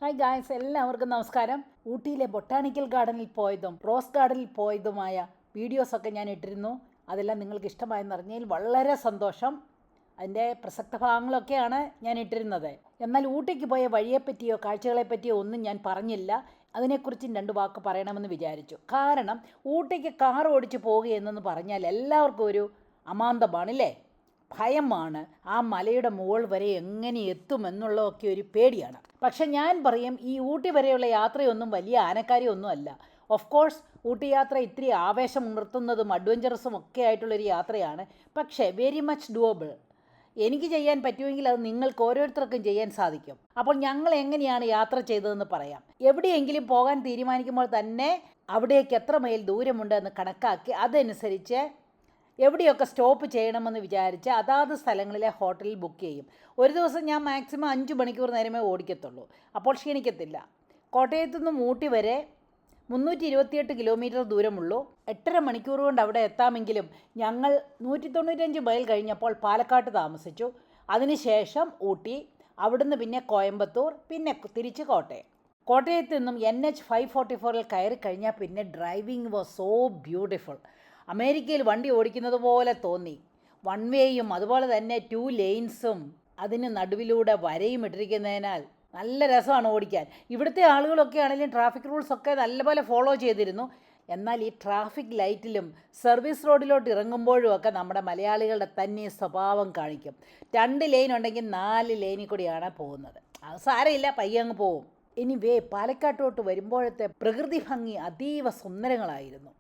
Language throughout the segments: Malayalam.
ഹായ് ഗായ്സ്, എല്ലാവർക്കും നമസ്കാരം. ഊട്ടിയിലെ ബൊട്ടാണിക്കൽ ഗാർഡനിൽ പോയതും റോസ് ഗാർഡനിൽ പോയതുമായ വീഡിയോസൊക്കെ ഞാൻ ഇട്ടിരുന്നു. അതെല്ലാം നിങ്ങൾക്ക് ഇഷ്ടമായെന്ന് അറിഞ്ഞതിൽ വളരെ സന്തോഷം. അതിൻ്റെ പ്രസക്ത ഭാഗങ്ങളൊക്കെയാണ് ഞാൻ ഇട്ടിരുന്നത്. എന്നാൽ ഊട്ടിക്ക് പോയ വഴിയെപ്പറ്റിയോ കാഴ്ചകളെപ്പറ്റിയോ ഒന്നും ഞാൻ പറഞ്ഞില്ല. അതിനെക്കുറിച്ചും രണ്ട് വാക്ക് പറയണമെന്ന് വിചാരിച്ചു. കാരണം ഊട്ടിക്ക് കാർ ഓടിച്ച് പോവുകയെന്നു പറഞ്ഞാൽ എല്ലാവർക്കും ഒരു അമാന്തമാണല്ലേ, ഭയമാണ്. ആ മലയുടെ മുകൾ വരെ എങ്ങനെ എത്തുമെന്നുള്ളതൊക്കെ ഒരു പേടിയാണ്. പക്ഷെ ഞാൻ പറയും, ഈ ഊട്ടി വരെയുള്ള യാത്രയൊന്നും വലിയ ആനക്കാരിയൊന്നും അല്ല. ഓഫ് കോഴ്സ് ഊട്ടി യാത്ര ഇത്തിരി ആവേശം ഉണർത്തുന്നതും അഡ്വഞ്ചറസും ഒക്കെ ആയിട്ടുള്ളൊരു യാത്രയാണ്. പക്ഷേ വെരി മച്ച് ഡുവബിൾ. എനിക്ക് ചെയ്യാൻ പറ്റുമെങ്കിൽ അത് നിങ്ങൾക്ക് ഓരോരുത്തർക്കും ചെയ്യാൻ സാധിക്കും. അപ്പോൾ ഞങ്ങൾ എങ്ങനെയാണ് യാത്ര ചെയ്തതെന്ന് പറയാം. എവിടെയെങ്കിലും പോകാൻ തീരുമാനിക്കുമ്പോൾ തന്നെ അവിടേക്ക് എത്ര മൈൽ ദൂരമുണ്ട് എന്ന് കണക്കാക്കി അതനുസരിച്ച് എവിടെയൊക്കെ സ്റ്റോപ്പ് ചെയ്യണമെന്ന് വിചാരിച്ച് അതാത് സ്ഥലങ്ങളിലെ ഹോട്ടലിൽ ബുക്ക് ചെയ്യും. ഒരു ദിവസം ഞാൻ മാക്സിമം 5 മണിക്കൂർ നേരമേ ഓടിക്കത്തുള്ളൂ. അപ്പോൾ ക്ഷീണിക്കത്തില്ല. കോട്ടയത്തു നിന്നും ഊട്ടി വരെ 328 കിലോമീറ്റർ ദൂരമുള്ളൂ. 8.5 മണിക്കൂർ കൊണ്ട് അവിടെ എത്താമെങ്കിലും ഞങ്ങൾ 195 മൈൽ കഴിഞ്ഞപ്പോൾ പാലക്കാട്ട് താമസിച്ചു. അതിനുശേഷം ഊട്ടി, അവിടുന്ന് പിന്നെ കോയമ്പത്തൂർ, പിന്നെ തിരിച്ച് കോട്ടയം. കോട്ടയത്ത് നിന്നും NH 544 കയറി കഴിഞ്ഞാൽ പിന്നെ ഡ്രൈവിംഗ് വാസ് സോ ബ്യൂട്ടിഫുൾ. അമേരിക്കയിൽ വണ്ടി ഓടിക്കുന്നത് പോലെ തോന്നി. 1 വേയും അതുപോലെ തന്നെ 2 ലെയിൻസും അതിന് നടുവിലൂടെ വരയും ഇട്ടിരിക്കുന്നതിനാൽ നല്ല രസമാണ് ഓടിക്കാൻ. ഇവിടുത്തെ ആളുകളൊക്കെ ആണെങ്കിലും ട്രാഫിക് റൂൾസൊക്കെ നല്ലപോലെ ഫോളോ ചെയ്തിരുന്നു. എന്നാൽ ഈ ട്രാഫിക് ലൈറ്റിലും സർവീസ് റോഡിലോട്ട് ഇറങ്ങുമ്പോഴും ഒക്കെ നമ്മുടെ മലയാളികളുടെ തന്നെ സ്വഭാവം കാണിക്കും. 2 ലെയിൻ ഉണ്ടെങ്കിൽ 4 ലെയിനിൽ കൂടിയാണ് പോകുന്നത്. അത് സാരമില്ല, പയ്യെ അങ്ങ് പോവും. എനിവേ, പാലക്കാട്ടോട്ട് വരുമ്പോഴത്തെ പ്രകൃതി ഭംഗി അതീവ സുന്ദരങ്ങളായിരുന്നു.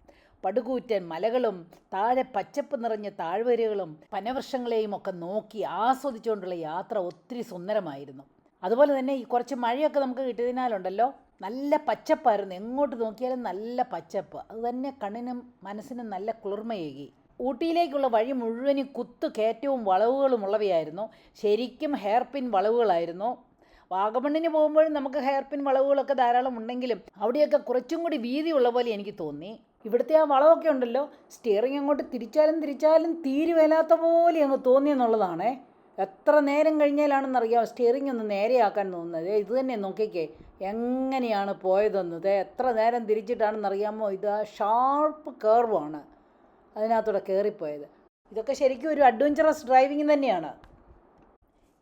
പടുകൂറ്റൻ മലകളും താഴെ പച്ചപ്പ് നിറഞ്ഞ താഴ്വരകളും പനവൃക്ഷങ്ങളെയും ഒക്കെ നോക്കി ആസ്വദിച്ചുകൊണ്ടുള്ള യാത്ര ഒത്തിരി സുന്ദരമായിരുന്നു. അതുപോലെ തന്നെ ഈ കുറച്ച് മഴയൊക്കെ നമുക്ക് കിട്ടിയതിനാലുണ്ടല്ലോ, നല്ല പച്ചപ്പായിരുന്നു. എങ്ങോട്ട് നോക്കിയാലും നല്ല പച്ചപ്പ്. അതുതന്നെ കണ്ണിനും മനസ്സിനും നല്ല കുളിർമയേകി. ഊട്ടിയിലേക്കുള്ള വഴി മുഴുവനും കുത്തുകയറ്റവും വളവുകളും ഉള്ളവയായിരുന്നു. ശരിക്കും ഹെയർപിൻ വളവുകളായിരുന്നു. വാഗമണ്ണിന് പോകുമ്പോഴും നമുക്ക് ഹെയർപിൻ വളവുകളൊക്കെ ധാരാളം ഉണ്ടെങ്കിലും അവിടെയൊക്കെ കുറച്ചും കൂടി വീതിയുള്ള പോലെ എനിക്ക് തോന്നി. ഇവിടുത്തെ ആ വളവൊക്കെ ഉണ്ടല്ലോ, സ്റ്റിയറിംഗ് അങ്ങോട്ട് തിരിച്ചാലും തീരുവല്ലാത്ത പോലെ അങ്ങ് തോന്നിയെന്നുള്ളതാണ്. എത്ര നേരം കഴിഞ്ഞാലാണെന്നറിയാം സ്റ്റിയറിംഗ് ഒന്ന് നേരെയാക്കാൻ തോന്നുന്നത്. ഇത് തന്നെ നോക്കിക്കേ എങ്ങനെയാണ് പോയതെന്നത്. എത്ര നേരം തിരിച്ചിട്ടാണെന്നറിയാമോ? ഇത് ആ ഷാർപ്പ് കർവാണ് അതിനകത്തൂടെ കയറിപ്പോയത്. ഇതൊക്കെ ശരിക്കും ഒരു അഡ്വഞ്ചറസ് ഡ്രൈവിംഗ് തന്നെയാണ്.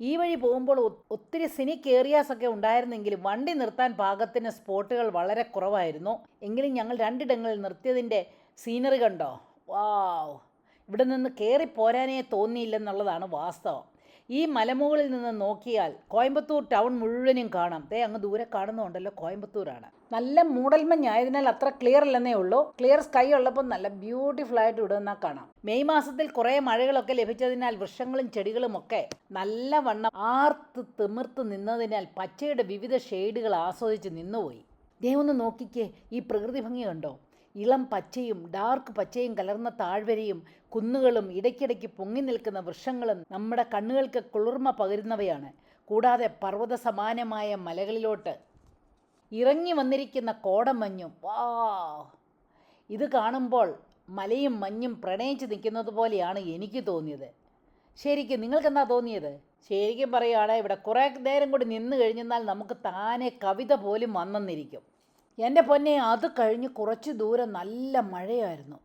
ഈ വഴി പോകുമ്പോൾ ഒത്തിരി സിനിക് ഏരിയാസൊക്കെ ഉണ്ടായിരുന്നെങ്കിലും വണ്ടി നിർത്താൻ പാകത്തിന് സ്പോട്ടുകൾ വളരെ കുറവായിരുന്നു. എങ്കിലും ഞങ്ങൾ 2 ഇടങ്ങളിൽ നിർത്തിയതിൻ്റെ സീനറി കണ്ടോ? വാവ്! ഇവിടെ നിന്ന് കയറിപ്പോരാനേ തോന്നിയില്ലെന്നുള്ളതാണ് വാസ്തവം. ഈ മലമുകളിൽ നിന്ന് നോക്കിയാൽ കോയമ്പത്തൂർ ടൗൺ മുഴുവനും കാണാം. അങ്ങ് ദൂരെ കാണുന്നുണ്ടല്ലോ, കോയമ്പത്തൂരാണ്. നല്ല മൂടൽമഞ്ഞായതിനാൽ അത്ര ക്ലിയർ അല്ലെന്നേ ഉള്ളൂ. ക്ലിയർ സ്കൈ ഉള്ളപ്പോൾ നല്ല ബ്യൂട്ടിഫുൾ ആയിട്ട് ഇവിടെ നിന്നാൽ കാണാം. മെയ് മാസത്തിൽ കുറേ മഴകളൊക്കെ ലഭിച്ചതിനാൽ വൃക്ഷങ്ങളും ചെടികളും ഒക്കെ നല്ലവണ്ണം ആർത്ത് തിമിർത്ത് നിന്നതിനാൽ പച്ചയുടെ വിവിധ ഷെയ്ഡുകൾ ആസ്വദിച്ച് നിന്നുപോയി. ഒന്ന് നോക്കിക്കേ, ഈ പ്രകൃതി ഭംഗി കണ്ടോ? ഇളം പച്ചയും ഡാർക്ക് പച്ചയും കലർന്ന താഴ്വരയും കുന്നുകളും ഇടയ്ക്കിടയ്ക്ക് പൊങ്ങി നിൽക്കുന്ന വൃക്ഷങ്ങളും നമ്മുടെ കണ്ണുകൾക്ക് കുളിർമ പകരുന്നവയാണ്. കൂടാതെ പർവ്വത സമാനമായ മലകളിലോട്ട് ഇറങ്ങി വന്നിരിക്കുന്ന കോടമഞ്ഞും. ഇത് കാണുമ്പോൾ മലയും മഞ്ഞും പ്രണയിച്ച് നിൽക്കുന്നത് പോലെയാണ് എനിക്ക് തോന്നിയത്. ശരിക്കും നിങ്ങൾക്കെന്താ തോന്നിയത്? ശരിക്കും പറയുകയാണെങ്കിൽ ഇവിടെ കുറേ നേരം കൂടി നിന്ന് കഴിഞ്ഞാൽ നമുക്ക് താനെ കവിത പോലും വന്നെന്നിരിക്കും. എൻ്റെ പൊന്നെ, അത് കഴിഞ്ഞ് കുറച്ച് ദൂരം നല്ല മഴയായിരുന്നു.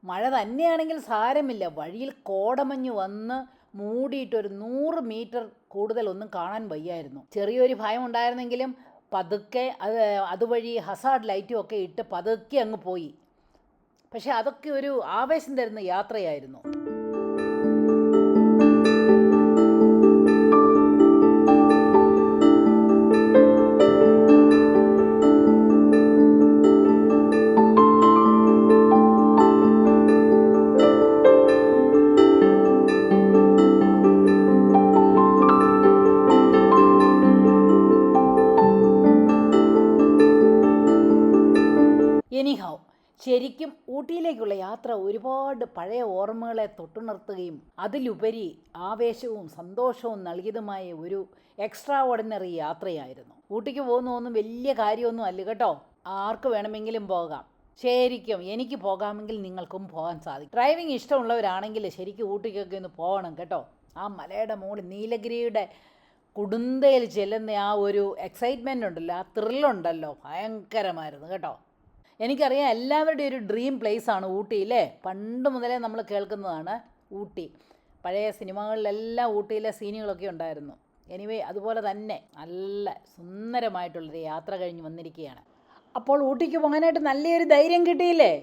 മഴ തന്നെയാണെങ്കിൽ സാരമില്ല, വഴിയിൽ കോടമഞ്ഞ് വന്ന് മൂടിയിട്ടൊരു 100 മീറ്റർ കൂടുതലൊന്നും കാണാൻ വയ്യായിരുന്നു. ചെറിയൊരു ഭയം ഉണ്ടായിരുന്നെങ്കിലും പതുക്കെ അതുവഴി ഹസാർഡ് ലൈറ്റും ഒക്കെ ഇട്ട് പതുക്കെ അങ്ങ് പോയി. പക്ഷെ അതൊക്കെ ഒരു ആവേശം തരുന്ന യാത്രയായിരുന്നു. എനിഹൗ, ശരിക്കും ഊട്ടിയിലേക്കുള്ള യാത്ര ഒരുപാട് പഴയ ഓർമ്മകളെ തൊട്ടുണർത്തുകയും അതിലുപരി ആവേശവും സന്തോഷവും നൽകിയതുമായ ഒരു എക്സ്ട്രാ ഓർഡിനറി യാത്രയായിരുന്നു. ഊട്ടിക്ക് പോകുന്നതൊന്നും വലിയ കാര്യമൊന്നും അല്ല കേട്ടോ. ആർക്ക് വേണമെങ്കിലും പോകാം. ശരിക്കും എനിക്ക് പോകാമെങ്കിൽ നിങ്ങൾക്കും പോകാൻ സാധിക്കും. ഡ്രൈവിംഗ് ഇഷ്ടമുള്ളവരാണെങ്കിൽ ശരിക്കും ഊട്ടിക്കൊക്കെ ഒന്ന് പോകണം കേട്ടോ. ആ മലയുടെ മുകളിൽ നീലഗിരിയുടെ കുടുന്തയിൽ ചെല്ലുന്ന ആ ഒരു എക്സൈറ്റ്മെൻ്റ് ഉണ്ടല്ലോ, ആ ത്രില്ലുണ്ടല്ലോ, ഭയങ്കരമായിരുന്നു കേട്ടോ. എനിക്കറിയാം എല്ലാവരുടെയും ഒരു ഡ്രീം പ്ലേസാണ് ഊട്ടിയില്ലേ. പണ്ട് മുതലേ നമ്മൾ കേൾക്കുന്നതാണ് ഊട്ടി. പഴയ സിനിമകളിലെല്ലാം ഊട്ടിയിലെ സീനുകളൊക്കെ ഉണ്ടായിരുന്നു. എനിവേ അതുപോലെ തന്നെ നല്ല സുന്ദരമായിട്ടുള്ളൊരു യാത്ര കഴിഞ്ഞ് വന്നിരിക്കുകയാണ്. അപ്പോൾ ഊട്ടിക്ക് പോകാനായിട്ട് നല്ലൊരു ധൈര്യം കിട്ടിയില്ലേ?